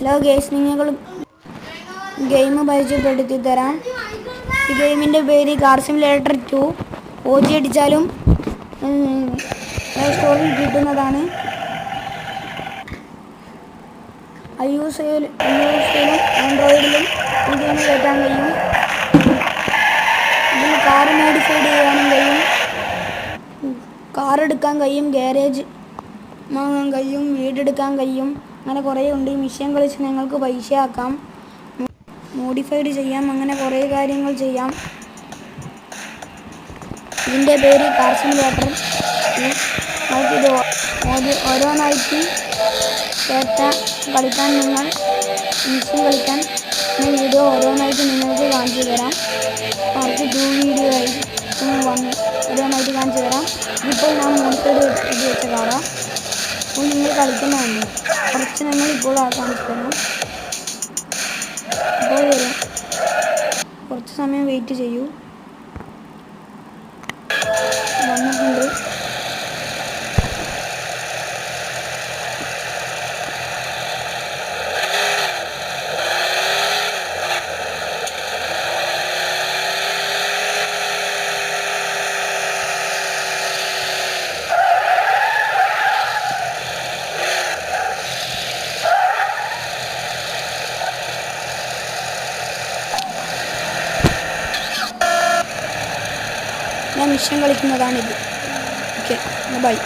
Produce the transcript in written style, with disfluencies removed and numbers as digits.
Hello guys, നിങ്ങൾ game പരിചയപ്പെടുത്തി തരാം. ഈ ഗെയിമിൻ്റെ പേര് കാർ സിമുലേറ്റർ 2. OG അടിച്ചാലും പ്ലേ സ്റ്റോറിൽ കിട്ടുന്നതാണ്. iOSയിലും ആൻഡ്രോയിഡിലും ഈ ഗെയിം കയറ്റാൻ കഴിയും. ഇതിന് കാർ മോഡിഫൈഡ് ചെയ്യാനും കഴിയും, കാർ എടുക്കാൻ കഴിയും, ഗാരേജ് വാങ്ങാൻ കഴിയും, വീടെടുക്കാൻ കഴിയും. അങ്ങനെ കുറേ ഉണ്ട്. മിഷൻ കളിച്ച് നിങ്ങൾക്ക് പൈസ ആക്കാം, മോഡിഫൈഡ് ചെയ്യാം, അങ്ങനെ കുറേ കാര്യങ്ങൾ ചെയ്യാം. ഇതിൻ്റെ പേര് കാർ സിമുലേറ്റർ. നമുക്കിത് ഓരോന്നായിട്ട് കളിക്കാൻ മിഷൻ കളിക്കാൻ വീഡിയോ ഓരോന്നായിട്ട് നിങ്ങൾക്ക് കാണിച്ചു തരാം. പാർട്ട് 2 വീഡിയോ ആയിട്ട് ഓരോന്നായിട്ട് കാണിച്ചു തരാം. ഇതിപ്പോൾ ഞാൻ മോഡിഫൈഡ് ഇത് വെച്ച കാറാണ്. അപ്പോൾ നിങ്ങൾ കളിക്കുന്നതന്നെ കുറച്ച് ഞങ്ങൾ ഇപ്പോൾ കാണിച്ചു തരാം. ഇപ്പോൾ വരും, കുറച്ച് സമയം വെയിറ്റ് ചെയ്യൂ. വന്നിട്ടുണ്ട്. ഞാൻ മിഷൻ കളിക്കുന്നതാണിത്. Okay, by.